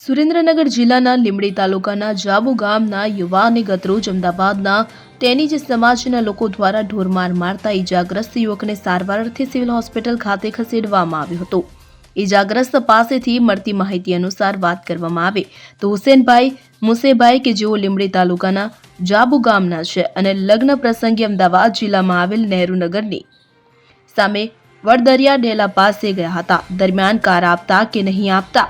સુરેન્દ્રનગર જિલ્લાના લીંબડી તાલુકાના જાબુ ગામના યુવાને ગતરોજ અમદાવાદના ટેનીજ સમાજના લોકો દ્વારા ઢોરમાર મારતા ઈજાગ્રસ્ત યુવકને સારવાર અર્થે સિવિલ હોસ્પિટલ ખાતે ખસેડવામાં આવ્યો હતો। ઈજાગ્રસ્ત પાસેથી મળતી માહિતી અનુસાર વાત કરવામાં આવે તો હુસેનભાઈ મુસેભાઈ કે જેઓ લીંબડી તાલુકાના જાબુ ગામના છે અને લગ્ન પ્રસંગે અમદાવાદ જિલ્લામાં આવેલ નહેરુનગરની સામે વડદરિયા ડેલા પાસે ગયા હતા। દરમિયાન કાર આપતા કે નહીં આપતા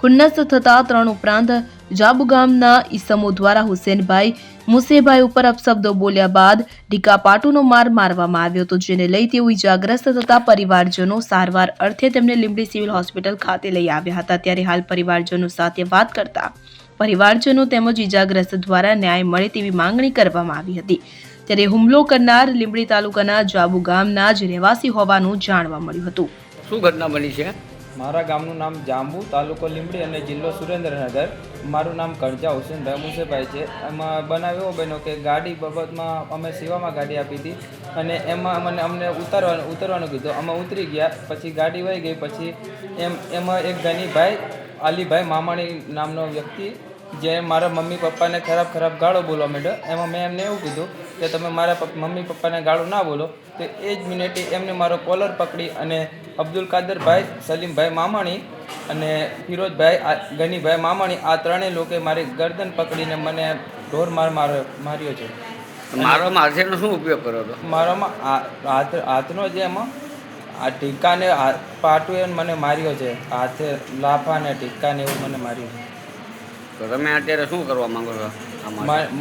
ખુન્નસ થતા ત્રણ ઉપરાંત જાબુ ગામના ઈસમો દ્વારા હુસેનભાઈ મુસેભાઈ ઉપર અપશબ્દો બોલ્યા બાદ ઢીકાપાટુનો માર મારવામાં આવ્યો હતો, જેને લઈ તેઓ ઈજાગ્રસ્ત થતા પરિવારજનો સારવાર અર્થે તેમને લીંબડી સિવિલ હોસ્પિટલ ખાતે લઈ આવ્યા હતા। ત્યારે હાલ પરિવારજનો સાથે વાત કરતા પરિવારજનો તેમજ ઈજાગ્રસ્ત દ્વારા ન્યાય મળે તેવી માંગણી કરવામાં આવી હતી। ત્યારે હુમલો કરનાર લીંબડી તાલુકાના જાબુ ગામના જ રહેવાસી હોવાનું જાણવા મળ્યું હતું। શું ઘટના બની છે? મારા ગામનું નામ જાંબુ, તાલુકો લીંબડી અને જિલ્લો સુરેન્દ્રનગર। મારું નામ કરજા હુસેનભાઈ મુસેભાઈ છે। એમાં બનાવ એવો બન્યો કે ગાડી બાબતમાં અમે સેવામાં ગાડી આપી હતી અને એમાં અમને ઉતરવાનું કીધું। અમે ઉતરી ગયા, પછી ગાડી વહી ગઈ। પછી એમાં એક ગનીભાઈ અલીભાઈ મામાણી નામનો વ્યક્તિ જે મારા મમ્મી પપ્પાને ખરાબ ગાળો બોલવા માંડ્યો। એમાં મેં એમને એવું કીધું કે તમે મારા મમ્મી પપ્પાને ગાળો ના બોલો। તો એ જ મિનિટે એમને મારો કોલર પકડી અને અબ્દુલ કાદરભાઈ, સલીમભાઈ મામાણી અને ફિરોજભાઈ ગનીભાઈ મામાણી આ ત્રણેય લોકોએ મારી ગરદન પકડીને મને ઢોર માર્યો છે। મારવામાં હાથેનો શું ઉપયોગ કર્યો હતો? મારામાં હાથનો જે એમાં આ ટીકાને પાટું એ મને માર્યો છે। હાથે લાફા ને ટીકા ને એવું મને માર્યું છે। તો તમે અત્યારે શું કરવા માંગો છો?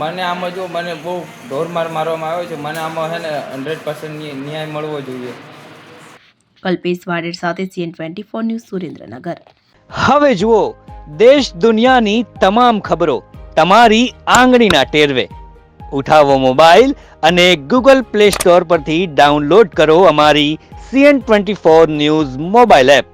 મને આમાં જો મને બહુ ઢોરમાર મારવામાં આવ્યો છે। મને આમાં છે ને 100% ન્યાય મળવો જોઈએ। કલ્પેશ વાડેર સાથે CN24 ન્યૂઝ સુરેન્દ્રનગર। હવે જુઓ દેશ દુનિયાની તમામ ખબરો તમારી આંગળીના ટેરવે। ઉઠાવો મોબાઈલ અને Google Play Store પરથી ડાઉનલોડ કરો અમારી CN24 ન્યૂઝ મોબાઈલ એપ।